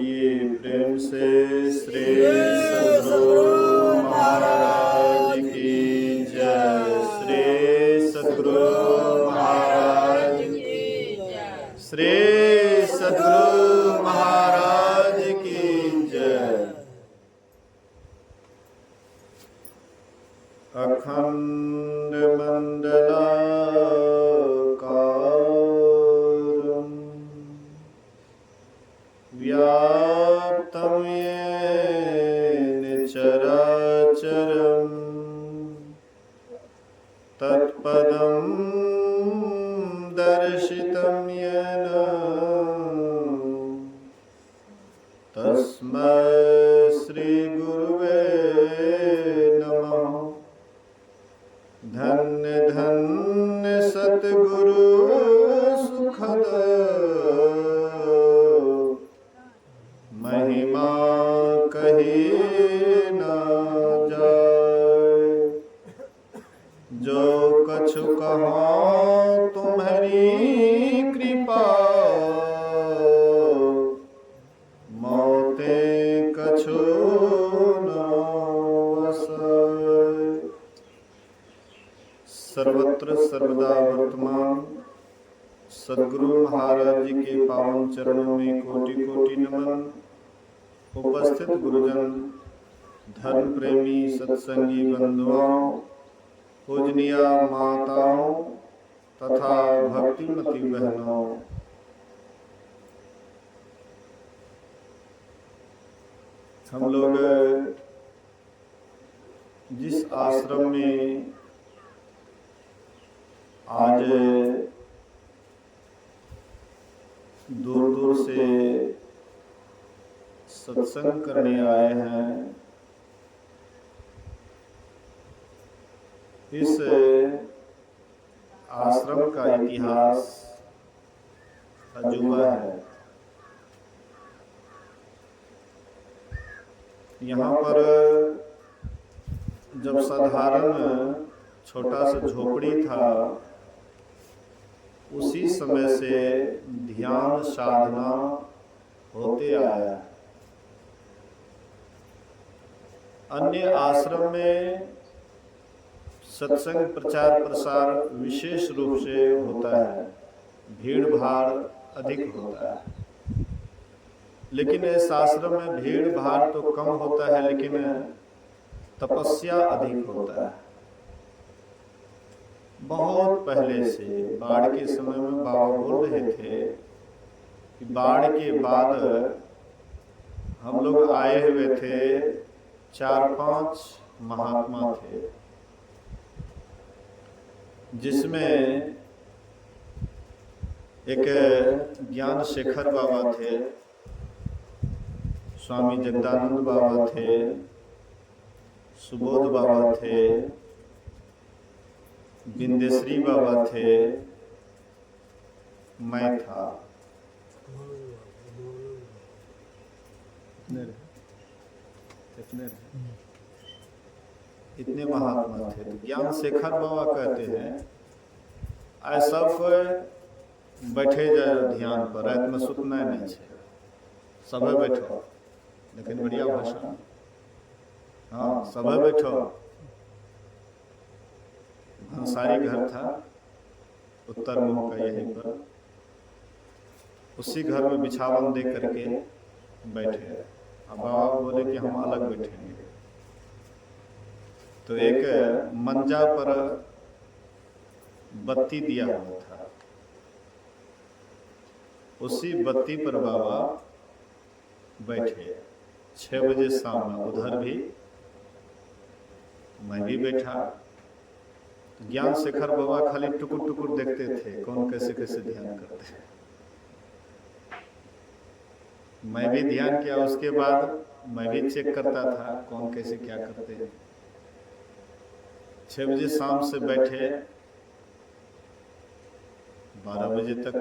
बोलिए प्रेम से श्री सद्गुरु महाराज की जय। श्री सद्गुरु महाराज की जय। श्री सद्गुरु महाराज की जय। अखंड मंडलाकारं व्याप्तं येन चराचरं तत्पदं दर्शितं येन तस्मै श्री गुरुवे नमः। धन्य धन्य सतगुरु सुखद महिमा कही न जाए। जो कछु कहाँ तुम्हारी कृपा मोते कछु न वसाए। सर्वत्र सर्वदा वर्तमान सद्गुरु महाराज जी के पावन चरणों में कोटि कोटि नमन। उपस्थित गुरुजन, धर्म प्रेमी सत्संगी बंधुओं, पूजनीय माताओं तथा भक्तिमती बहनों, हम लोग जिस आश्रम में आज दूर दूर से सत्संग करने आए हैं, इस आश्रम का इतिहास अजूबा है। यहाँ पर जब साधारण छोटा सा झोपड़ी था, उसी समय से ध्यान साधना होते आया। अन्य आश्रम में सत्संग प्रचार प्रसार विशेष रूप से होता है, भीड़ भाड़ अधिक होता है। लेकिन इस आश्रम में भीड़ भाड़ तो कम होता है, लेकिन तपस्या अधिक होता है। बहुत पहले से बाढ़ के समय में बाबा बोल रहे थे कि बाढ़ के बाद हम लोग आए हुए थे, 4-5 महात्मा थे, जिसमें एक ज्ञान शेखर बाबा थे, स्वामी जगदानंद बाबा थे, सुबोध बाबा थे, बिंदेश्वरी बाबा थे, मैं था। इतने महात्मा थे। तो ज्ञान शेखर बाबा कहते हैं, ऐसा कोई बैठे जाए ध्यान पर, रात में सुतना नहीं है, सब बैठो, लेकिन बढ़िया भाषा, हाँ सब बैठो। अंसारी घर था उत्तर मुख का, यहीं पर उसी घर में बिछावन दे करके बैठे। अब बाबा बोले कि हम अलग बैठेंगे। तो एक मंजा पर बत्ती दिया हुआ था, उसी बत्ती पर बाबा बैठे। 6 बजे शाम में उधर भी मैं भी बैठा। तो ज्ञान शेखर बाबा खाली टुकुर टुकुर देखते थे, कौन कैसे कैसे ध्यान करते हैं। मैं भी ध्यान किया, उसके बाद मैं भी चेक करता था कौन कैसे क्या करते हैं। 6 बजे शाम से बैठे 12 बजे तक,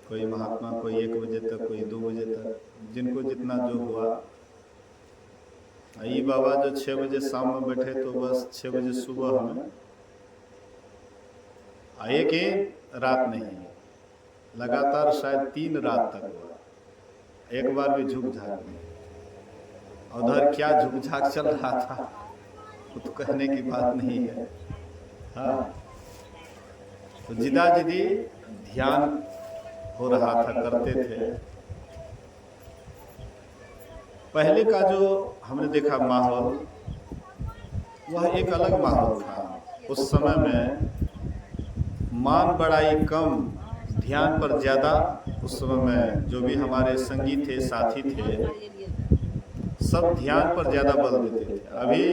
कोई महात्मा कोई 1 बजे तक, कोई 2 बजे तक, जिनको जितना जो हुआ। ये बाबा जो 6 बजे शाम में बैठे, तो बस 6 बजे सुबह हमें आए कि रात नहीं, लगातार शायद 3 रात तक हुआ। एक बार भी झुक झाक नहीं। उधर क्या झुक झाक चल रहा था वो तो कहने की बात नहीं है। हाँ, तो जिदा-जिदी ध्यान हो रहा था, करते थे। पहले का जो हमने देखा माहौल, वह एक अलग माहौल था। उस समय में मान बढ़ाई कम, ध्यान पर ज्यादा। उस समय में जो भी हमारे संगी थे, साथी थे, सब ध्यान पर ज्यादा बल देते थे। अभी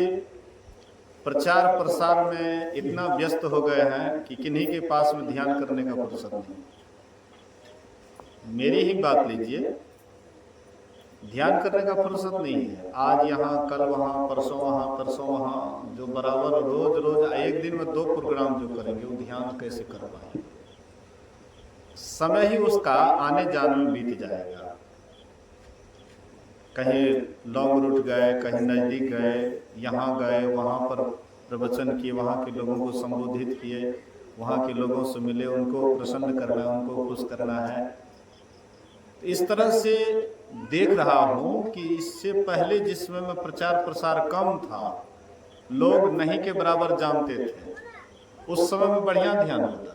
प्रचार प्रसार में इतना व्यस्त हो गए हैं कि किन्हीं के पास में ध्यान करने का फुर्सत नहीं। मेरी ही बात लीजिए, ध्यान करने का फुर्सत नहीं है। आज यहाँ, कल वहाँ, परसों वहाँ, जो बराबर रोज रोज एक दिन में 2 प्रोग्राम जो करेंगे, वो ध्यान कैसे कर पाएंगे? समय ही उसका आने जाने में बीत जाएगा। कहीं लॉन्ग रूट गए, कहीं नजदीक गए, यहाँ गए, वहाँ पर प्रवचन किए, वहाँ के लोगों को संबोधित किए, वहाँ के लोगों से मिले, उनको प्रसन्न करना, उनको खुश करना है। तो इस तरह से देख रहा हूँ कि इससे पहले जिस समय में प्रचार प्रसार कम था, लोग नहीं के बराबर जानते थे, उस समय में बढ़िया ध्यान होता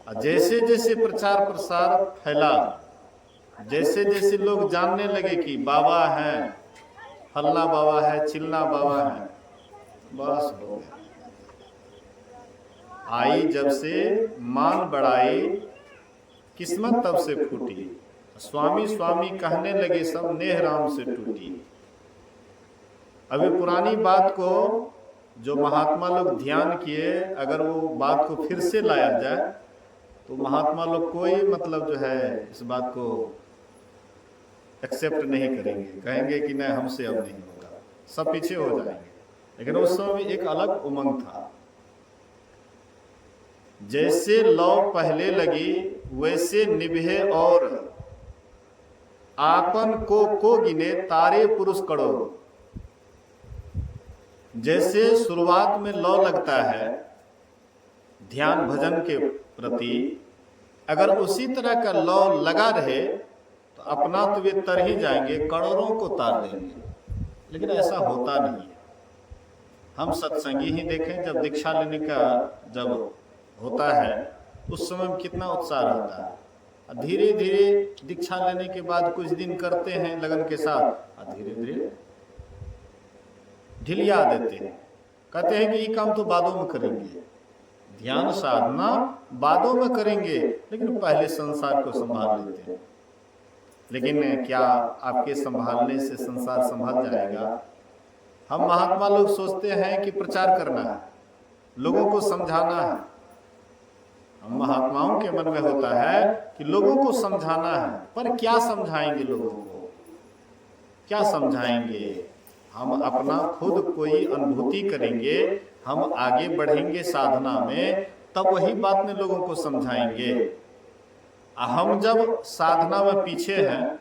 था। जैसे जैसे प्रचार प्रसार फैला, जैसे जैसे लोग जानने लगे कि बाबा है, फल्ला बाबा है, चिल्ला बाबा है, बस हो गया। आई जब से मान बढ़ाई, किस्मत तब से फूटी। स्वामी स्वामी कहने लगे सब, नेह राम से टूटी। अभी पुरानी बात को जो महात्मा लोग ध्यान किए, अगर वो बात को फिर से लाया जाए तो महात्मा लोग कोई मतलब जो है इस बात को एक्सेप्ट नहीं करेंगे, कहेंगे कि नहीं, हमसे अब नहीं होगा, सब पीछे हो जाएंगे। लेकिन उस समय एक अलग उमंग था। जैसे लौ पहले लगी, वैसे निभे और आपन को गिने तारे पुरुष करोड़। जैसे शुरुआत में लौ लगता है ध्यान भजन के प्रति, अगर उसी तरह का लौ लगा रहे तो अपना तो वे तर ही जाएंगे, करोड़ों को तार देंगे। लेकिन ऐसा होता नहीं है। हम सत्संगी ही देखें, जब दीक्षा लेने का जब होता है उस समय में कितना उत्साह रहता है। धीरे धीरे दीक्षा लेने के बाद कुछ दिन करते हैं लगन के साथ, धीरे धीरे ढिलिया देते हैं, कहते हैं कि ये काम तो बादों में करेंगे, ध्यान साधना बादों में करेंगे, लेकिन पहले संसार को संभाल लेते हैं। लेकिन क्या आपके संभालने से संसार संभल जाएगा? हम महात्मा लोग सोचते हैं कि प्रचार करना है, लोगों को समझाना है। हम महात्माओं के मन में होता है कि लोगों को समझाना है, पर क्या समझाएंगे लोगों को? क्या समझाएंगे? हम अपना खुद कोई अनुभूति करेंगे, हम आगे बढ़ेंगे साधना में, तब वही बात में लोगों को समझाएंगे। हम जब साधना में पीछे हैं,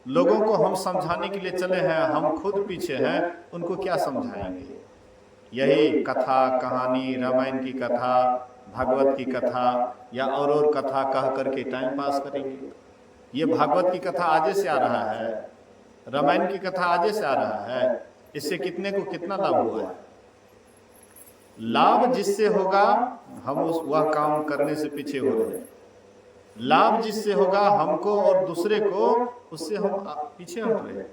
लोगों को हम समझाने के लिए चले हैं, हम खुद पीछे हैं, उनको क्या समझाएंगे? यही कथा कहानी, रामायण की कथा, भागवत की कथा या और कथा कह करके टाइम पास करेंगे। ये भागवत की कथा आजे से आ रहा है, रामायण की कथा आजे से आ रहा है, इससे कितने को कितना लाभ हुआ है? लाभ जिससे होगा हम वह काम करने से पीछे हो रहे हैं। लाभ जिससे होगा हमको और दूसरे को, उससे हम पीछे हट रहे हैं।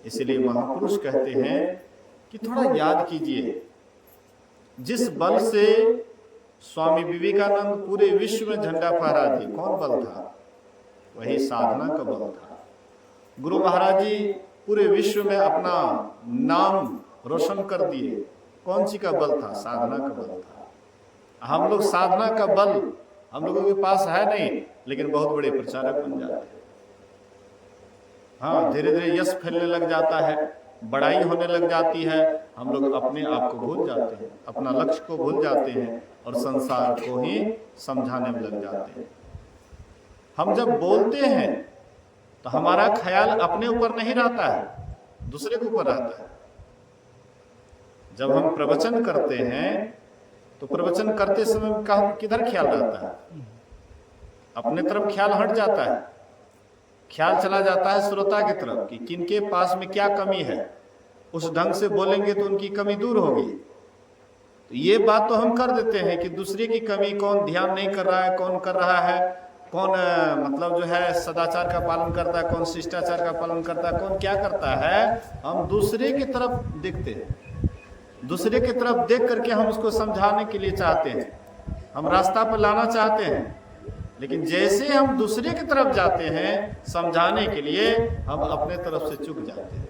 इसलिए महापुरुष कहते हैं कि थोड़ा याद कीजिए, जिस बल से स्वामी विवेकानंद पूरे विश्व में झंडा फहरा दिए, कौन बल था? वही साधना का बल था। गुरु महाराज जी पूरे विश्व में अपना नाम रोशन कर दिए, कौन सी का बल था? साधना का बल था। हम लोग साधना का बल हम लोगों के पास है नहीं, लेकिन बहुत बड़े प्रचारक बन जाते हैं। हाँ, धीरे धीरे यश फैलने लग जाता है, बड़ाई होने लग जाती है, हम लोग अपने आप को भूल जाते हैं, अपना लक्ष्य को भूल जाते हैं और संसार को ही समझाने में लग जाते हैं। हम जब बोलते हैं तो हमारा ख्याल अपने ऊपर नहीं रहता है, दूसरे के ऊपर रहता है। जब हम प्रवचन करते हैं तो प्रवचन करते समय किधर ख्याल रहता है? अपने तरफ ख्याल हट जाता है। ख्याल चला जाता है श्रोता की तरफ कि किनके पास में क्या कमी है, उस ढंग से बोलेंगे तो उनकी कमी दूर होगी। तो ये बात तो हम कर देते हैं कि दूसरे की कमी कौन ध्यान नहीं कर रहा है, कौन कर रहा है, कौन मतलब जो है सदाचार का पालन करता है, कौन शिष्टाचार का पालन करता है, कौन क्या करता है, हम दूसरे की तरफ देखते हैं। दूसरे की तरफ देख करके हम उसको समझाने के लिए चाहते हैं, हम रास्ता पर लाना चाहते हैं। लेकिन जैसे हम दूसरे की तरफ जाते हैं समझाने के लिए, हम अपने तरफ से चूक जाते हैं।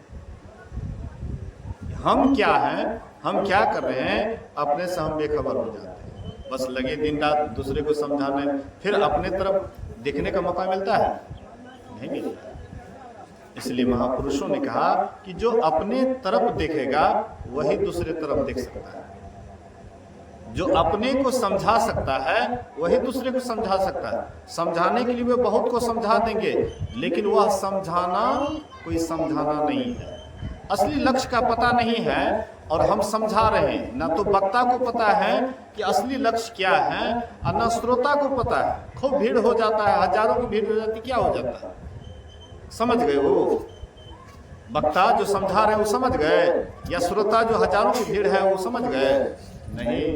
हम क्या हैं, हम क्या कर रहे हैं, अपने से हम बेखबर हो जाते हैं। बस लगे दिन रात दूसरे को समझाने, फिर अपने तरफ देखने का मौका मिलता है? नहीं मिलता। इसलिए महापुरुषों ने कहा कि जो अपने तरफ देखेगा वही दूसरे तरफ देख सकता है। जो अपने को समझा सकता है वही दूसरे को समझा सकता है। समझाने के लिए वे बहुत को समझा देंगे, लेकिन वह समझाना कोई समझाना नहीं है। असली लक्ष्य का पता नहीं है और हम समझा रहे हैं। ना तो वक्ता को पता है कि असली लक्ष्य क्या है, और ना श्रोता को पता है। खूब भीड़ हो जाता है, हजारों की भीड़ हो जाती, क्या हो जाता है? समझ गए वो वक्ता जो समझा रहे हैं वो समझ गए, या श्रोता जो हजारों की भीड़ है वो समझ गए? नहीं,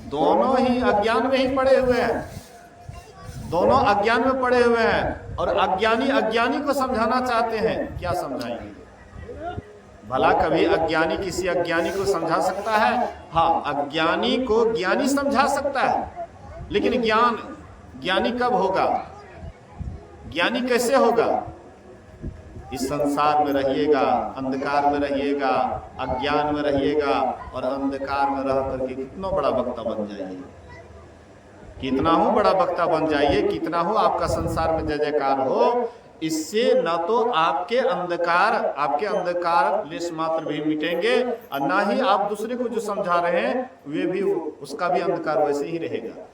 दोनों ही अज्ञान में ही पड़े हुए हैं। दोनों अज्ञान में पड़े हुए हैं और अज्ञानी अज्ञानी को समझाना चाहते हैं। क्या समझाएंगे? भला कभी अज्ञानी किसी अज्ञानी को समझा सकता है? हाँ, अज्ञानी को ज्ञानी समझा सकता है, लेकिन ज्ञानी कब होगा? ज्ञानी कैसे होगा? इस संसार में रहिएगा, अंधकार में रहिएगा, अज्ञान में रहिएगा और अंधकार में रह करके कितना बड़ा वक्ता बन जाइए, कितना हो बड़ा वक्ता बन जाइए, कितना हो आपका संसार में जय जयकार हो, इससे न तो आपके अंधकार लेश मात्र भी मिटेंगे और ना ही आप दूसरे को जो समझा रहे हैं वे भी, उसका भी अंधकार वैसे ही रहेगा।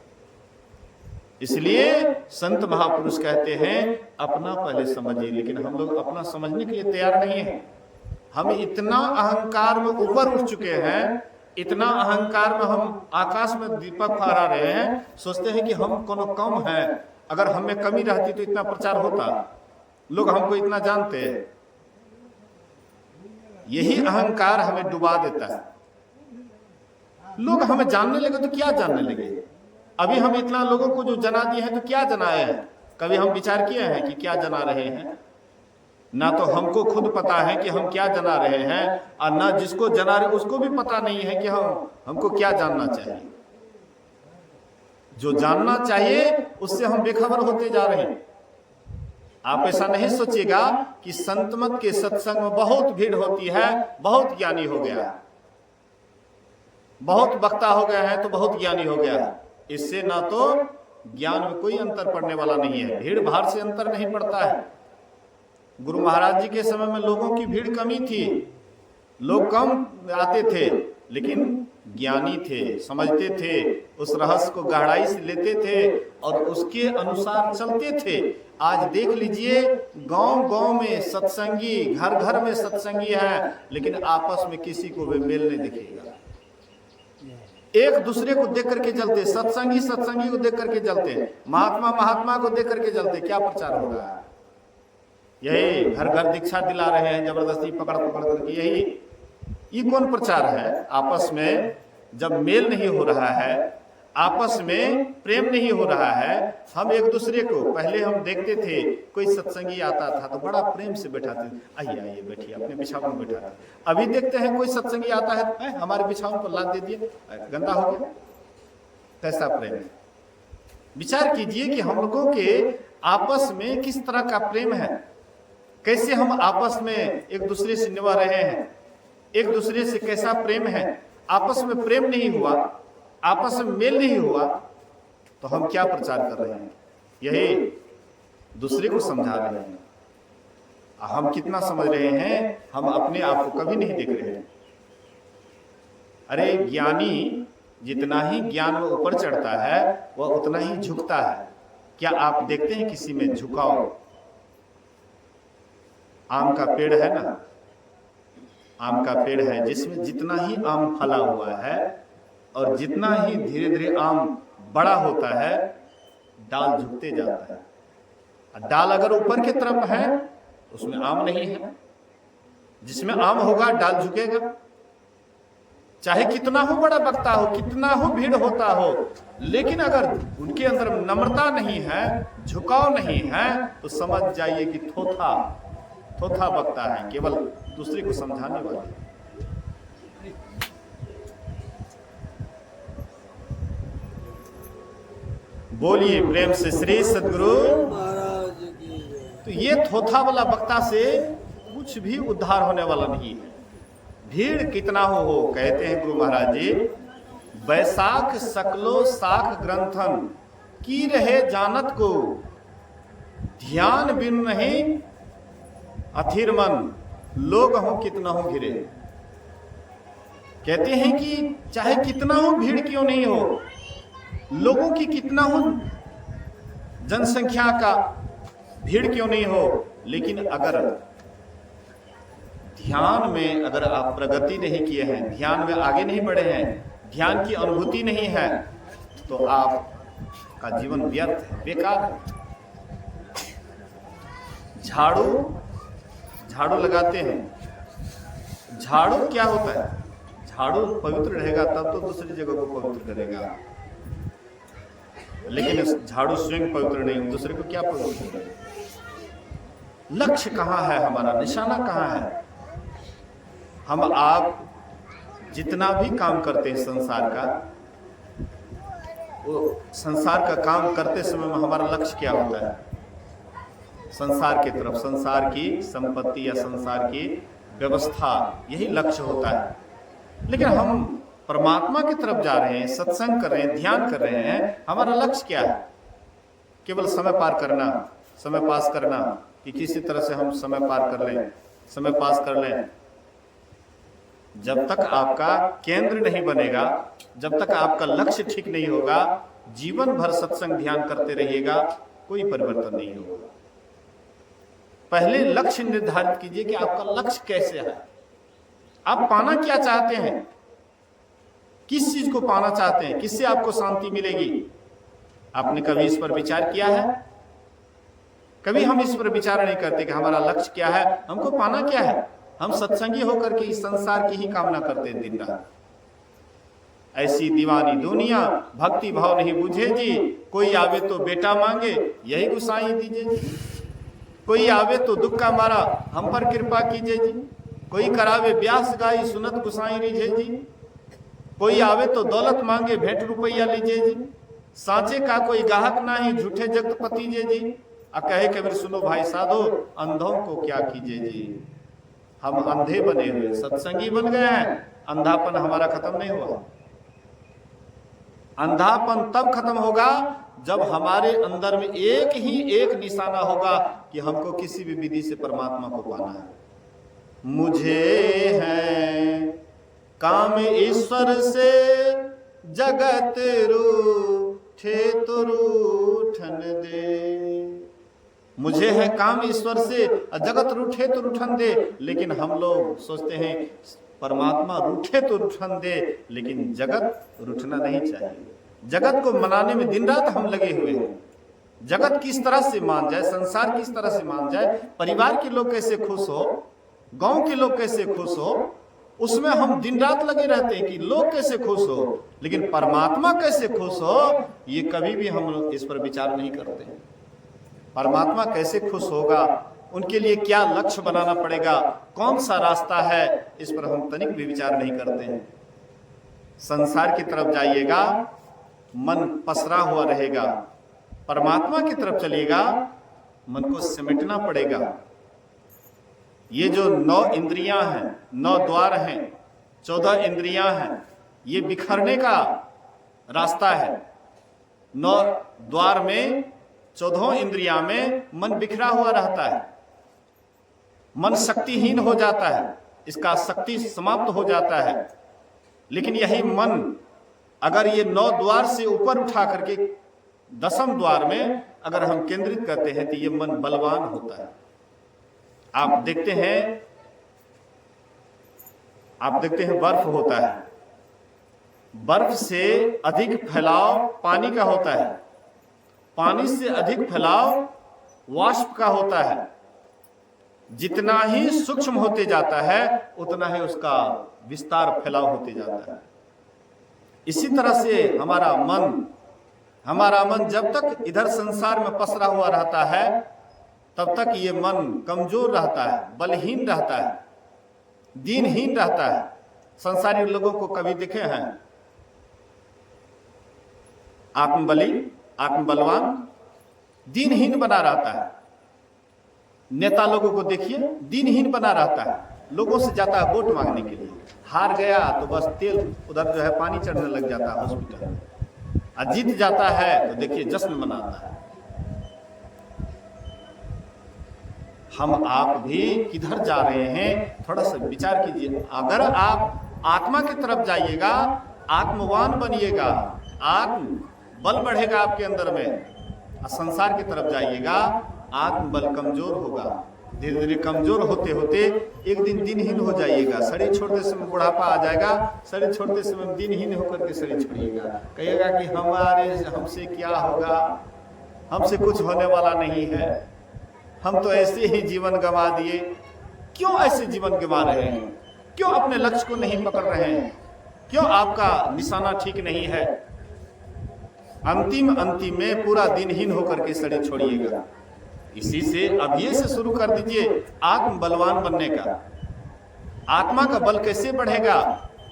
इसलिए संत महापुरुष कहते हैं अपना पहले समझिए, लेकिन हम लोग अपना समझने के लिए तैयार नहीं है। हम इतना अहंकार में ऊपर उठ चुके हैं, इतना अहंकार में हम आकाश में दीपक फहरा रहे हैं, सोचते हैं कि हम कोनो कम है। अगर हमें कमी रहती तो इतना प्रचार होता, लोग हमको इतना जानते हैं। यही अहंकार हमें डुबा देता है। लोग हमें जानने लगे तो क्या जानने लगे? अभी हम इतना लोगों को जो जना दिए हैं तो क्या जनाए हैं? कभी हम विचार किए हैं कि क्या जना रहे हैं? ना तो हमको खुद पता है कि हम क्या जना रहे हैं, और ना जिसको जना रहे उसको भी पता नहीं है कि हमको क्या जानना चाहिए। जो जानना चाहिए उससे हम बेखबर होते जा रहे हैं। आप ऐसा नहीं सोचिएगा कि संत मत के सत्संग में बहुत भीड़ होती है, बहुत ज्ञानी हो गया, बहुत वक्ता हो गया है तो बहुत ज्ञानी हो गया है। इससे ना तो ज्ञान में कोई अंतर पड़ने वाला नहीं है, भीड़ भाड़ से अंतर नहीं पड़ता है। गुरु महाराज जी के समय में लोगों की भीड़ कमी थी, लोग कम आते थे, लेकिन ज्ञानी थे, समझते थे, उस रहस्य को गहराई से लेते थे और उसके अनुसार चलते थे। आज देख लीजिए, गांव-गांव में सत्संगी, घर-घर में सत्संगी है, लेकिन आपस में किसी को भी मेल नहीं दिखेगा। एक दूसरे को देख करके चलते, सत्संगी को देख करके चलते, महात्मा को देख करके चलते। क्या प्रचार हो रहा है? यही घर-घर दीक्षा दिला रहे हैं, जबरदस्ती पकड़ करके। ये कौन प्रचार है? आपस में जब मेल नहीं हो रहा है, आपस में प्रेम नहीं हो रहा है, हम एक दूसरे को, पहले हम देखते थे कोई सत्संगी आता था तो बड़ा प्रेम से बैठाते, आइए बैठिए, अपने बिछावन में बैठा। अभी देखते हैं कोई सत्संगी आता है, हमारे बिछावन पर लाद दे दिए, गंदा हो गया। कैसा प्रेम है? विचार कीजिए कि हम लोगों के आपस में किस तरह का प्रेम है, कैसे हम आपस में एक दूसरे से निभा रहे हैं, एक दूसरे से कैसा प्रेम है। आपस में प्रेम नहीं हुआ, आपस में मेल नहीं हुआ, तो हम क्या प्रचार कर रहे हैं? यही दूसरे को समझा रहे हैं। हम कितना समझ रहे हैं? हम अपने आप को कभी नहीं देख रहे हैं। अरे ज्ञानी जितना ही ज्ञान में ऊपर चढ़ता है वह उतना ही झुकता है। क्या आप देखते हैं किसी में झुकाव? आम का पेड़ है ना, आम का पेड़ है जिसमें जितना ही आम फला हुआ है और जितना ही धीरे धीरे आम बड़ा होता है, डाल झुकते जाता है। डाल अगर ऊपर की तरफ है उसमें आम नहीं है, जिसमें आम होगा डाल झुकेगा। चाहे कितना हो बड़ा वक्ता हो, कितना हो भीड़ होता हो, लेकिन अगर उनके अंदर नम्रता नहीं है, झुकाव नहीं है, तो समझ जाइए कि थोथा वक्ता है, केवल दूसरे को समझाने वाला। बोलिए प्रेम से श्री सद्गुरु महाराज की। तो ये थोथा वाला वक्ता से कुछ भी उद्धार होने वाला नहीं है। भीड़ कितना हो कहते हैं गुरु महाराज जी, बैसाख सकलो साख ग्रंथन की रहे जानत को, ध्यान बिन नहीं अथिर मन, लोग हो कितना हो घिरे। कहते हैं कि चाहे कितना हो भीड़ क्यों नहीं हो, लोगों की कितना हो जनसंख्या का भीड़ क्यों नहीं हो, लेकिन अगर ध्यान में अगर आप प्रगति नहीं किए हैं, ध्यान में आगे नहीं बढ़े हैं, ध्यान की अनुभूति नहीं है, तो आपका जीवन व्यर्थ है, बेकार है। झाड़ू लगाते हैं, झाड़ू क्या होता है? झाड़ू पवित्र रहेगा तब तो दूसरी जगह को पवित्र करेगा, लेकिन झाड़ू स्वयं पवित्र नहीं, दूसरे को क्या पवित्र करेगा? लक्ष्य कहाँ है हमारा, निशाना कहाँ है? हम आप जितना भी काम करते हैं संसार का, वो संसार का काम करते समय में हमारा लक्ष्य क्या होता है? संसार की तरफ, संसार की संपत्ति या संसार की व्यवस्था, यही लक्ष्य होता है। लेकिन हम परमात्मा की तरफ जा रहे हैं, सत्संग कर रहे हैं, ध्यान कर रहे हैं, हमारा लक्ष्य क्या है? केवल समय पार करना, समय पास करना, कि किसी तरह से हम समय पार कर लें, समय पास कर लें। जब तक आपका केंद्र नहीं बनेगा, जब तक आपका लक्ष्य ठीक नहीं होगा, जीवन भर सत्संग ध्यान करते रहिएगा, कोई परिवर्तन नहीं होगा। पहले लक्ष्य निर्धारित कीजिए कि आपका लक्ष्य कैसे है, आप पाना क्या चाहते हैं, किस चीज को पाना चाहते हैं, किससे आपको शांति मिलेगी। आपने कभी इस पर विचार किया है? कभी हम इस पर विचार नहीं करते कि हमारा लक्ष्य क्या है, हमको पाना क्या है। हम सत्संगी होकर के इस संसार की ही कामना करते हैं दिन रात। ऐसी दीवानी दुनिया भक्ति भाव नहीं बुझे जी, कोई आवे तो बेटा मांगे यही गुसाई दीजिए जी, कोई आवे तो दुख का मारा हम पर कृपा कीजिए जी, कोई करावे ब्यास गाई सुनत गुसाई लीजिए जी, कोई आवे तो दौलत मांगे भेंट रुपया लीजिए जी, सांचे का कोई गाहक ना ही झूठे जगत पतीजे जी, आ कहे कबीर सुनो भाई साधो अंधों को क्या कीजिए जी। हम अंधे बने हुए सत्संगी बन गए हैं, अंधापन हमारा खत्म नहीं हुआ। अंधापन तब खत्म होगा जब हमारे अंदर में एक ही एक निशाना होगा कि हमको किसी भी विधि से परमात्मा को पाना है। मुझे है काम ईश्वर से, जगत रूठे तो रूठन दे। मुझे है काम ईश्वर से, जगत रूठे तो रूठन दे। लेकिन हम लोग सोचते हैं परमात्मा रूठे तो रूठन दे, लेकिन जगत रूठना नहीं चाहिए। जगत को मनाने में दिन रात हम लगे हुए हैं। जगत किस तरह से मान जाए, संसार किस तरह से मान जाए, परिवार के लोग कैसे खुश हो, गांव के लोग कैसे खुश हो, उसमें हम दिन रात लगे रहते हैं कि लोग कैसे खुश हो, लेकिन परमात्मा कैसे खुश हो ये कभी भी हम लोग इस पर विचार नहीं करते हैं। परमात्मा कैसे खुश होगा, उनके लिए क्या लक्ष्य बनाना पड़ेगा, कौन सा रास्ता है, इस पर हम तनिक भी विचार नहीं करते हैं। संसार की तरफ जाइएगा मन पसरा हुआ रहेगा, परमात्मा की तरफ चलिएगा मन को सिमटना पड़ेगा। ये जो 9 इंद्रियां हैं, 9 द्वार हैं, 14 इंद्रियां हैं, ये बिखरने का रास्ता है। 9 द्वार में 14 इंद्रियां में मन बिखरा हुआ रहता है, मन शक्तिहीन हो जाता है, इसका शक्ति समाप्त हो जाता है। लेकिन यही मन अगर ये 9 द्वार से ऊपर उठा करके 10वें द्वार में अगर हम केंद्रित करते हैं तो ये मन बलवान होता है। आप देखते हैं बर्फ होता है, बर्फ से अधिक फैलाव पानी का होता है, पानी से अधिक फैलाव वाष्प का होता है। जितना ही सूक्ष्म होते जाता है उतना ही उसका विस्तार फैलाव होते जाता है। इसी तरह से हमारा मन जब तक इधर संसार में पसरा हुआ रहता है तब तक ये मन कमजोर रहता है, बलहीन रहता है, दीनहीन रहता है। संसारी लोगों को कभी देखे हैं आत्मबलवान? दीनहीन बना रहता है। नेता लोगों को देखिए, दीनहीन बना रहता है, लोगों से जाता है वोट मांगने के लिए, हार गया तो बस तेल उधर जो है पानी चढ़ने लग जाता है हॉस्पिटल में, और जीत जाता है तो देखिए जश्न मनाता है। हम आप भी किधर जा रहे हैं, थोड़ा सा विचार कीजिए। अगर आप आत्मा की तरफ जाइएगा, आत्मवान बनिएगा, आत्म बल बढ़ेगा आपके अंदर में। संसार की तरफ जाइएगा, आत्मबल कमजोर होगा। धीरे धीरे कमजोर होते होते एक दिन दिनहीन हो जाइएगा। शरीर छोड़ते समय बुढ़ापा आ जाएगा, शरीर छोड़ते समय दिनहीन होकर के शरीर छोड़िएगा। कहिएगा कि हमसे क्या होगा, हमसे कुछ होने वाला नहीं है, हम तो ऐसे ही जीवन गंवा दिए। क्यों ऐसे जीवन गंवा रहे हैं? क्यों अपने लक्ष्य को नहीं पकड़ रहे हैं? क्यों आपका निशाना ठीक नहीं है? अंतिम में पूरा दिनहीन होकर के शरीर छोड़िएगा। इसी से अभी से शुरू कर दीजिए आत्म बलवान बनने का। आत्मा का बल कैसे बढ़ेगा?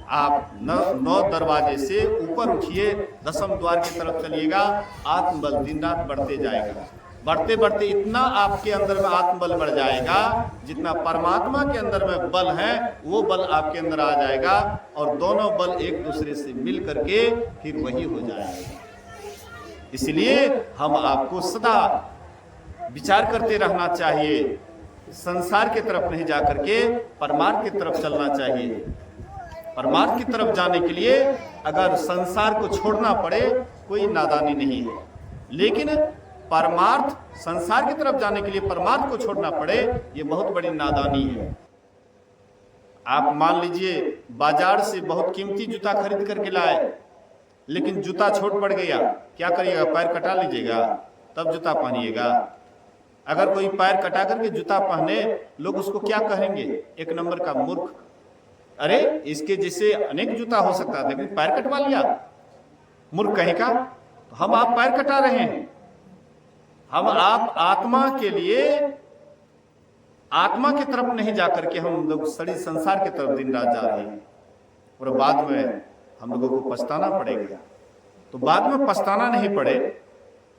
आप 9 दरवाजे से ऊपर उठिए, 10वें द्वार की तरफ चलिएगा, आत्मबल दिन रात बढ़ते जाएगा। बढ़ते बढ़ते इतना आपके अंदर में आत्मबल बढ़ जाएगा, जितना परमात्मा के अंदर में बल है वो बल आपके अंदर आ जाएगा, और दोनों बल एक दूसरे से मिल करके फिर वही हो जाएगा। इसलिए हम आपको सदा विचार करते रहना चाहिए, संसार की तरफ नहीं जाकर के परमार्थ की तरफ चलना चाहिए। परमार्थ की तरफ जाने के लिए अगर संसार को छोड़ना पड़े कोई नादानी नहीं है, लेकिन परमार्थ संसार की तरफ जाने के लिए परमार्थ को छोड़ना पड़े ये बहुत बड़ी नादानी है। आप मान लीजिए बाजार से बहुत कीमती जूता खरीद करके लाए, लेकिन जूता छोट पड़ गया, क्या करिएगा? पैर कटा लीजिएगा तब जूता पहनिएगा। अगर कोई पैर कटा करके जूता पहने, लोग उसको क्या कहेंगे? एक नंबर का मूर्ख। अरे इसके जैसे अनेक जूता हो सकता है, लेकिन पैर कटवा लिया, मूर्ख कहीं का। तो हम आप पैर कटा रहे हैं। हम आप आत्मा के लिए आत्मा की तरफ नहीं जाकर के हम लोग सड़ी संसार की तरफ दिन रात जा रहे हैं, और बाद में हम लोगों को पछताना पड़ेगा। तो बाद में पछताना नहीं पड़े,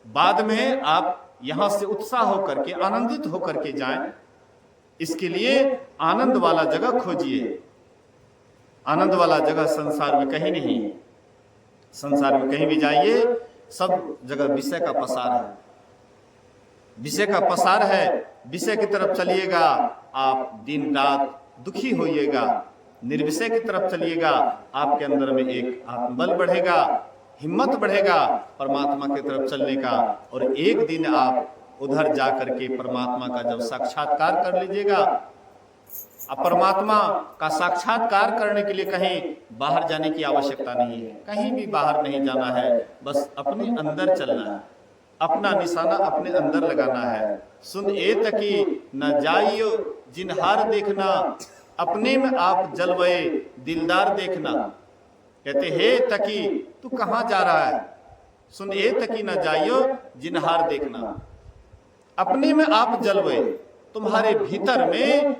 बाद में आप यहां से उत्साह होकर के आनंदित होकर के जाएं। इसके लिए आनंद वाला जगह खोजिए। आनंद वाला जगह संसार में कहीं नहीं है। संसार में कहीं भी जाइए, सब जगह विषय का पसार है, विषय का पसार है। विषय की तरफ चलिएगा, आप दिन रात दुखी होइएगा। निर्विषय की तरफ चलिएगा, आपके अंदर में एक आत्मबल बढ़ेगा, हिम्मत बढ़ेगा परमात्मा की तरफ चलने का। और एक दिन आप उधर जा करके परमात्मा का जब साक्षात्कार कर लीजिएगा। अब परमात्मा का साक्षात्कार करने के लिए कहीं बाहर जाने की आवश्यकता नहीं है, कहीं भी बाहर नहीं जाना है, बस अपने अंदर चलना है, अपना निशाना अपने अंदर लगाना है। सुन ए तकी न जाइयो जिनहार देखना, अपने में आप जलवे दिलदार देखना। कहते हे तकी तू कहां जा रहा है? सुन ए तकी न जाइयो जिनहार देखना, अपने में आप जलवे। तुम्हारे भीतर में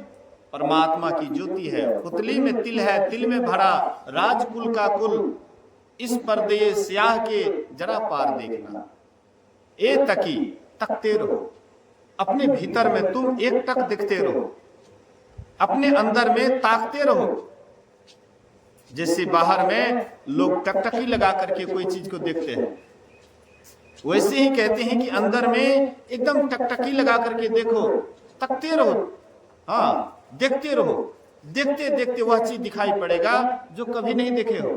परमात्मा की ज्योति है, पुतली में तिल है, तिल में भरा राजकुल का कुल, इस पर्दे स्याह के जरा पार देखना। ए तकी तकते रहो, अपने भीतर में तुम एक टक देखते रहो, अपने अंदर में ताकते रहो। जैसे बाहर में लोग टकटकी लगा करके कोई चीज को देखते हैं, वैसे ही कहते हैं कि अंदर में एकदम टकटकी लगा करके देखो, तकते रहो। हाँ, देखते रहो, देखते देखते वह चीज दिखाई पड़ेगा जो कभी नहीं देखे हो।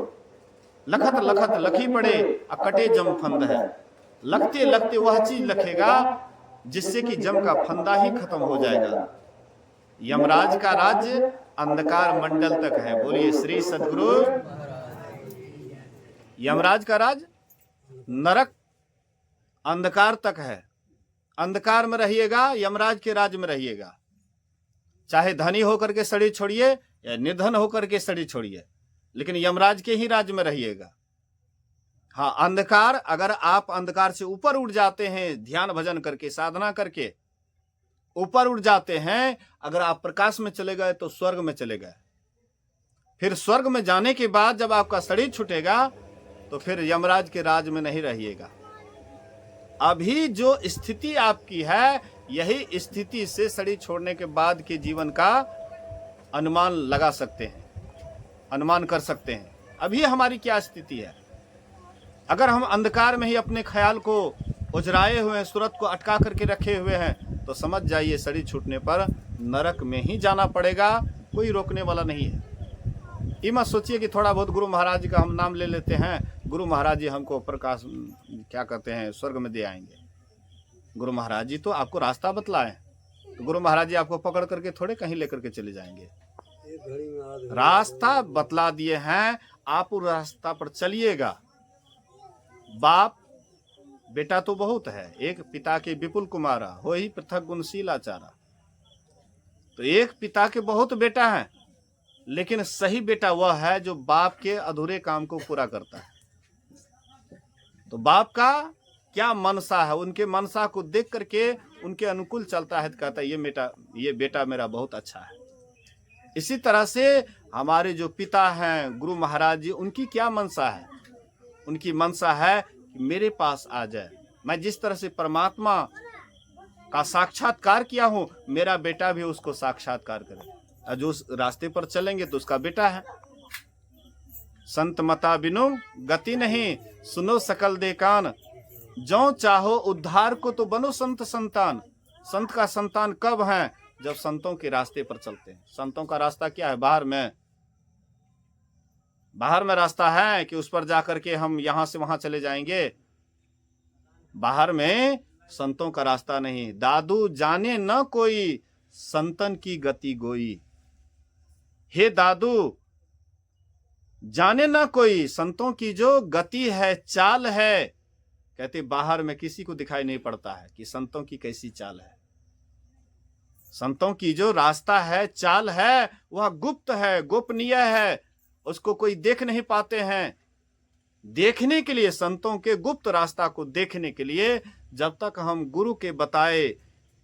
लखत लखत लखी पड़े अकटे जम फंद है, लगते लगते वह चीज लखेगा जिससे कि जम का फंदा ही खत्म हो जाएगा। यमराज का राज्य अंधकार मंडल तक है। बोलिए श्री सद्गुरु। यमराज का राज नरक अंधकार तक है, अंधकार में रहिएगा, यमराज के राज में रहिएगा। चाहे धनी होकर के शरीर छोड़िए या निर्धन होकर के शरीर छोड़िए, लेकिन यमराज के ही राज में रहिएगा। हाँ, अंधकार, अगर आप अंधकार से ऊपर उठ जाते हैं, ध्यान भजन करके, साधना करके ऊपर उठ जाते हैं, अगर आप प्रकाश में चले गए तो स्वर्ग में चले गए। फिर स्वर्ग में जाने के बाद जब आपका शरीर छूटेगा तो फिर यमराज के राज में नहीं रहिएगा। अभी जो स्थिति आपकी है, यही स्थिति से शरीर छोड़ने के बाद के जीवन का अनुमान लगा सकते हैं, अनुमान कर सकते हैं अभी हमारी क्या स्थिति है। अगर हम अंधकार में ही अपने ख्याल को उजराए हुए हैं, सूरत को अटका करके रखे हुए हैं, तो समझ जाइए शरीर छूटने पर नरक में ही जाना पड़ेगा, कोई रोकने वाला नहीं है। ये मत सोचिए कि थोड़ा बहुत गुरु महाराज जी का हम नाम ले लेते हैं, गुरु महाराज जी हमको प्रकाश क्या कहते हैं स्वर्ग में दे आएंगे। गुरु महाराज जी तो आपको रास्ता बतलाए, तो गुरु महाराज जी आपको पकड़ करके थोड़े कहीं लेकर के चले जाएंगे। रास्ता बतला दिए हैं, आप उस रास्ता पर चलिएगा। बाप बेटा तो बहुत है, एक पिता के विपुल कुमारा हो ही पृथक गुणशील आचारा। तो एक पिता के बहुत बेटा है, लेकिन सही बेटा वह है जो बाप के अधूरे काम को पूरा करता है। तो बाप का क्या मनसा है, उनके मनसा को देख करके उनके अनुकूल चलता है, तो कहता है ये बेटा मेरा बहुत अच्छा है। इसी तरह से हमारे जो पिता हैं गुरु महाराज जी, उनकी क्या मनसा है? उनकी मनसा है कि मेरे पास आ जाए, मैं जिस तरह से परमात्मा का साक्षात्कार किया हूं, मेरा बेटा भी उसको साक्षात्कार करे। और जो उस रास्ते पर चलेंगे तो उसका बेटा है। संत मता बिनु गति नहीं, सुनो सकल दे कान, जो चाहो उद्धार को तो बनो संत संतान। संत का संतान कब है? जब संतों के रास्ते पर चलते हैं। संतों का रास्ता क्या है? बाहर में रास्ता है कि उस पर जाकर के हम यहां से वहां चले जाएंगे? बाहर में संतों का रास्ता नहीं। दादू जाने न कोई, संतन की गति गोई। हे दादू जाने ना कोई, संतों की जो गति है, चाल है, कहते बाहर में किसी को दिखाई नहीं पड़ता है कि संतों की कैसी चाल है। संतों की जो रास्ता है, चाल है, वह गुप्त है, गोपनीय है, उसको कोई देख नहीं पाते हैं। देखने के लिए, संतों के गुप्त रास्ता को देखने के लिए, जब तक हम गुरु के बताए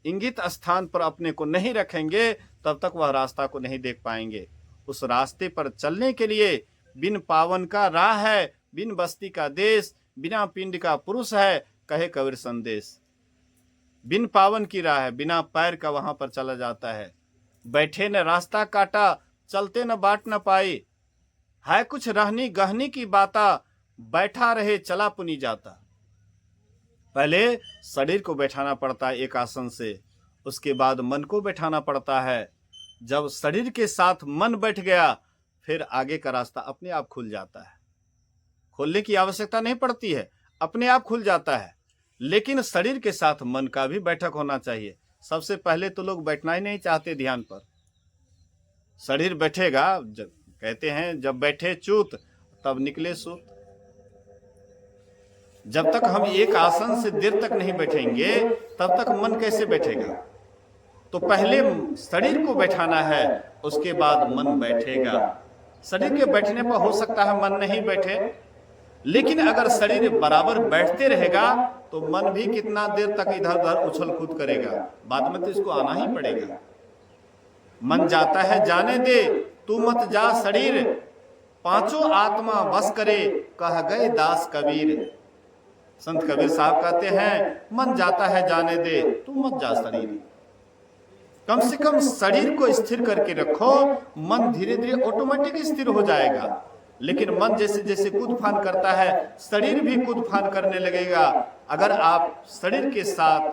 इंगित स्थान पर अपने को नहीं रखेंगे, तब तक वह रास्ता को नहीं देख पाएंगे। उस रास्ते पर चलने के लिए बिन पावन का राह है, बिन बस्ती का देश, बिना पिंड का पुरुष है, कहे कबीर संदेश। बिन पावन की राह है, बिना पैर का वहां पर चला जाता है। बैठे न रास्ता काटा, चलते न बाट न पाई, है कुछ रहनी गहनी की बाता, बैठा रहे चला पुनी जाता। पहले शरीर को बैठाना पड़ता है एक आसन से, उसके बाद मन को बैठाना पड़ता है। जब शरीर के साथ मन बैठ गया, फिर आगे का रास्ता अपने आप खुल जाता है। खोलने की आवश्यकता नहीं पड़ती है, अपने आप खुल जाता है। लेकिन शरीर के साथ मन का भी बैठक होना चाहिए। सबसे पहले तो लोग बैठना ही नहीं चाहते ध्यान पर। शरीर बैठेगा, कहते हैं जब बैठे चूत तब निकले सूत। जब तक हम एक आसन से देर तक नहीं बैठेंगे, तब तक मन कैसे बैठेगा? तो पहले शरीर को बैठाना है, उसके बाद मन बैठेगा। शरीर के बैठने पर हो सकता है मन नहीं बैठे, लेकिन अगर शरीर बराबर बैठते रहेगा तो मन भी कितना देर तक इधर उधर उछल कूद करेगा। बाद में तो इसको आना ही पड़ेगा। मन जाता है जाने दे, तू मत जा शरीर, पांचों आत्मा बस करे, कह गए दास कबीर। संत कबीर साहब कहते हैं मन जाता है जाने दे, तू मत जा शरीर। कम से कम शरीर को स्थिर करके रखो, मन धीरे धीरे ऑटोमेटिक स्थिर हो जाएगा। लेकिन मन जैसे जैसे कूद फान करता है, शरीर भी कूद फान करने लगेगा। अगर आप शरीर के साथ,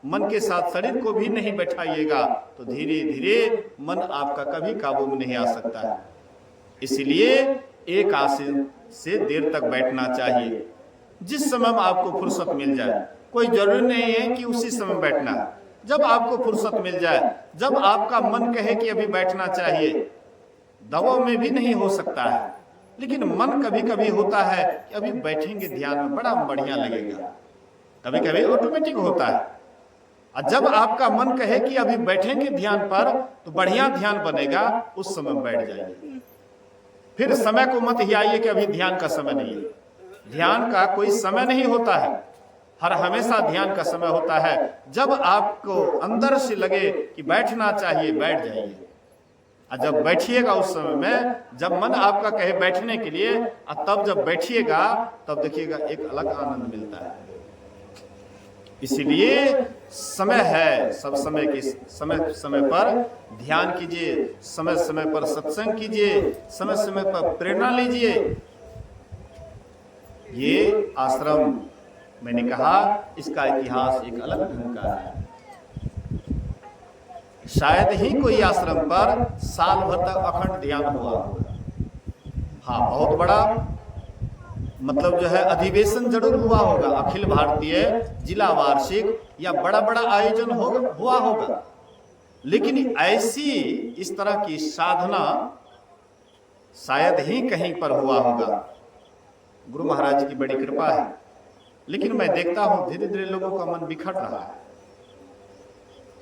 मन के साथ शरीर को भी नहीं बैठाइएगा, तो धीरे धीरे मन आपका कभी काबू में नहीं आ सकता है। इसलिए एक आसन से देर तक बैठना चाहिए, जिस समय में आपको फुर्सत मिल जाए। कोई जरूरी नहीं है कि उसी समय बैठना है, जब आपको फुर्सत मिल जाए, जब आपका मन कहे कि अभी बैठना चाहिए। दबाव में भी नहीं हो सकता है, लेकिन मन कभी कभी होता है कि अभी बैठेंगे ध्यान में, बड़ा बढ़िया लगेगा। कभी कभी ऑटोमेटिक होता है, और जब आपका मन कहे कि अभी बैठेंगे ध्यान पर तो बढ़िया ध्यान बनेगा, उस समय बैठ जाइए। फिर समय को मत ही आइए कि अभी ध्यान का समय नहीं है। ध्यान का कोई समय नहीं होता है, हर हमेशा ध्यान का समय होता है। जब आपको अंदर से लगे कि बैठना चाहिए, बैठ जाइए। और जब बैठिएगा उस समय में, जब मन आपका कहे बैठने के लिए, और तब जब बैठिएगा तब देखिएगा एक अलग आनंद मिलता है। इसीलिए समय है, सब समय की समय समय पर ध्यान कीजिए, समय समय पर सत्संग कीजिए, समय समय पर प्रेरणा लीजिए। ये आश्रम मैंने कहा इसका इतिहास एक अलग ढंग का है। शायद ही कोई आश्रम पर साल भर तक अखंड ध्यान हुआ होगा। हाँ, बहुत बड़ा मतलब जो है अधिवेशन जरूर हुआ होगा, अखिल भारतीय, जिला वार्षिक या बड़ा बड़ा आयोजन हुआ होगा, लेकिन ऐसी इस तरह की साधना शायद ही कहीं पर हुआ होगा। गुरु महाराज जी की बड़ी कृपा है। लेकिन मैं देखता हूं धीरे धीरे लोगों का मन बिखर रहा है,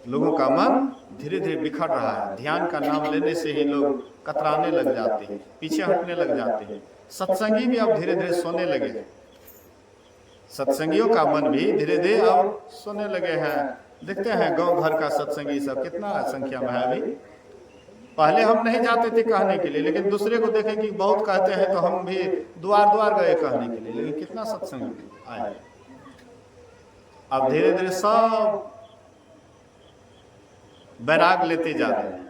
लोगों का मन धीरे धीरे बिखर रहा है। ध्यान का नाम लेने से ही लोग कतराने लग जाते हैं, पीछे हटने लग जाते हैं। सत्संगी भी अब धीरे धीरे सोने लगे हैं, सत्संगियों का मन भी धीरे धीरे अब सोने लगे हैं। देखते हैं गांव घर का सत्संगी सब कितना संख्या में है। अभी पहले हम नहीं जाते थे कहने के लिए, लेकिन दूसरे को देखें कि बहुत कहते हैं तो हम भी द्वार द्वार गए कहने के लिए, लेकिन कितना सत्संग आए। अब धीरे धीरे सब बैराग लेते जा रहे हैं,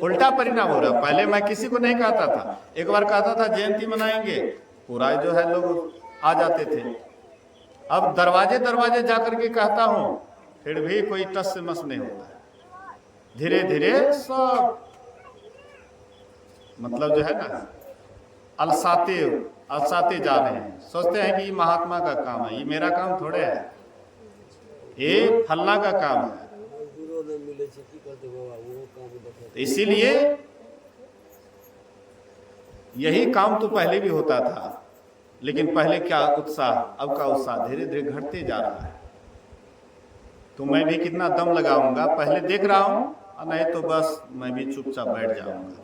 उल्टा परिणाम हो रहा। पहले मैं किसी को नहीं कहता था, एक बार कहता था जयंती मनाएंगे, पूरा जो है लोग आ जाते थे। अब दरवाजे दरवाजे जाकर के कहता हूं, फिर भी कोई टस से मस नहीं होता है। धीरे धीरे सब मतलब जो है ना अलसाते जा रहे हैं। सोचते हैं कि ये महात्मा का काम है, ये मेरा काम थोड़े है, ये फलना का काम है। इसीलिए यही काम तो पहले भी होता था, लेकिन पहले क्या उत्साह, अब का उत्साह धीरे धीरे घटते जा रहा है। तो मैं भी कितना दम लगाऊंगा, पहले देख रहा हूं, नहीं तो बस मैं भी चुपचाप बैठ जाऊंगा।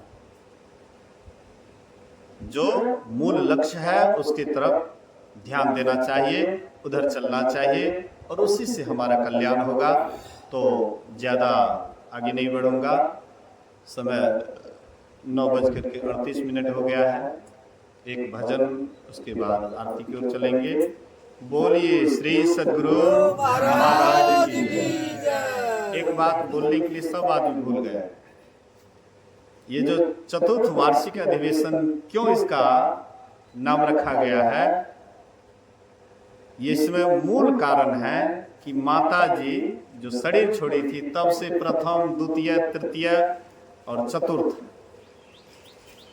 जो मूल लक्ष्य है उसकी तरफ ध्यान देना चाहिए, उधर चलना चाहिए, और उसी से हमारा कल्याण होगा। तो ज्यादा आगे नहीं बढ़ूंगा, समय 9:38 हो गया है। एक भजन, उसके बाद आरती की ओर चलेंगे। बोलिए श्री सद्गुरु महाराज की जय। एक बात बोलने के लिए सब आदमी भूल गए, ये जो चतुर्थ वार्षिक अधिवेशन क्यों इसका नाम रखा गया है, ये इसमें मूल कारण है कि माता जी जो शरीर छोड़ी थी, तब से प्रथम, द्वितीय, तृतीय और चतुर्थ,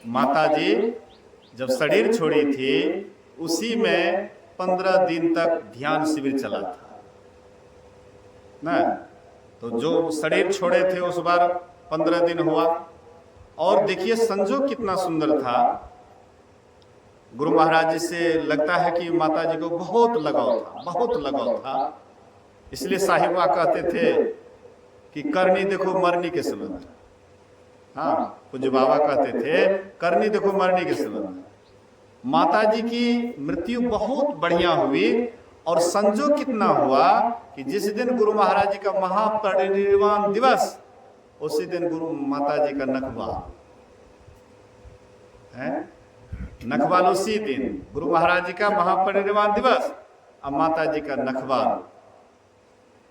माता जी जब शरीर छोड़ी थी उसी में 15 दिन तक ध्यान शिविर चला था ना। तो जो शरीर छोड़े थे उस बार 15 दिन हुआ। और देखिए संजोग कितना सुंदर था। गुरु महाराज जी से लगता है कि माता जी को बहुत लगाव था। इसलिए साहिबा कहते थे कि करनी देखो मरनी के समय। हाँ, पूज्य बाबा कहते थे करनी देखो मरनी के समय। माता जी की मृत्यु बहुत बढ़िया हुई, और संजोग कितना हुआ कि जिस दिन गुरु महाराज जी का महापरिनिर्वाण दिवस, उसी दिन गुरु माता जी का नखवाल है। नखवाल उसी दिन गुरु महाराज जी का महापरिनिर्वाण दिवस और माता जी का नखवाल,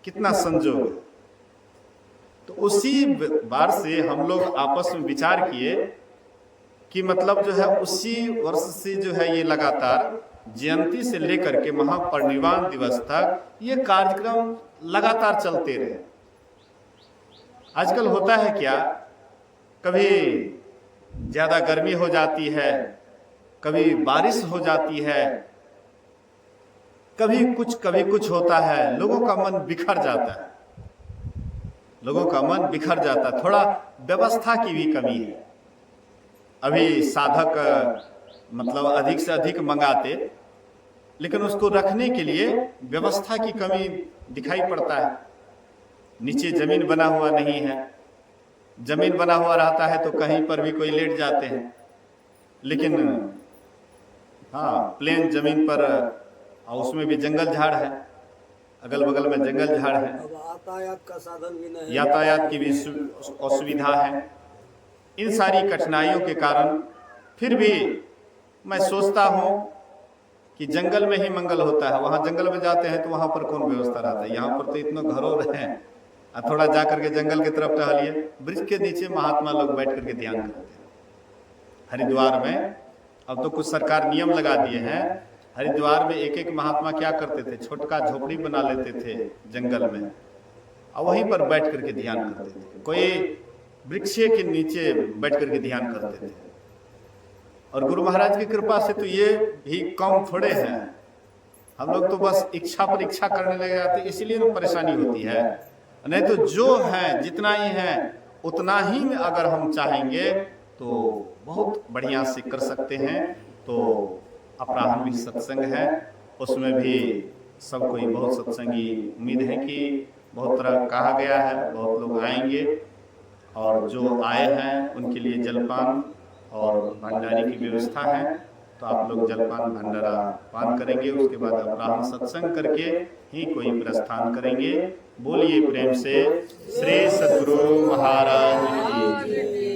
कितना संजोग। तो उसी बार से हम लोग आपस में विचार किए कि मतलब जो है उसी वर्ष से जो है ये लगातार जयंती से लेकर के महापरिनिर्वाण दिवस तक ये कार्यक्रम लगातार चलते रहे। आजकल होता है क्या, कभी ज्यादा गर्मी हो जाती है, कभी बारिश हो जाती है, कभी कुछ होता है, लोगों का मन बिखर जाता है, थोड़ा व्यवस्था की भी कमी है। अभी साधक मतलब अधिक से अधिक मंगाते, लेकिन उसको रखने के लिए व्यवस्था की कमी दिखाई पड़ता है। नीचे जमीन बना हुआ नहीं है, जमीन बना हुआ रहता है तो कहीं पर भी कोई लेट जाते हैं, लेकिन हाँ प्लेन जमीन पर उसमें भी जंगल झाड़ है, अगल बगल में जंगल झाड़ है, यातायात का साधन भी नहीं, यातायात की भी असुविधा है। इन सारी कठिनाइयों के कारण फिर भी मैं सोचता हूँ कि जंगल में ही मंगल होता है। वहाँ जंगल में जाते हैं तो वहाँ पर कौन व्यवस्था रहता है, यहाँ पर तो इतना घरों रहे। थोड़ा जा करके जंगल की तरफ टहलिए, वृक्ष के नीचे महात्मा लोग बैठ करके ध्यान करते हैं। हरिद्वार में अब तो कुछ सरकार नियम लगा दिए हैं, हरिद्वार में एक एक महात्मा क्या करते थे, छोटका झोपड़ी बना लेते थे जंगल में और वहीं पर बैठ करके ध्यान करते थे। कोई वृक्ष के नीचे बैठ करके ध्यान करते थे। और गुरु महाराज की कृपा से तो ये भी कम थोड़े हैं। हम लोग तो बस इच्छा पर इच्छा करने लगे जाते, इसलिए तो परेशानी होती है। नहीं तो जो है जितना ही है उतना ही में अगर हम चाहेंगे तो बहुत बढ़िया से कर सकते हैं। तो अपराह्न भी सत्संग है, उसमें भी सब कोई बहुत सत्संगी, उम्मीद है कि बहुत तरह कहा गया है, बहुत लोग आएंगे और जो आए हैं उनके लिए जलपान और भंडारे की व्यवस्था है। तो आप लोग जलपान भंडारा पान करेंगे, उसके बाद अपराह्न सत्संग करके ही कोई प्रस्थान करेंगे। बोलिए प्रेम से श्री सद्गुरु महाराज की।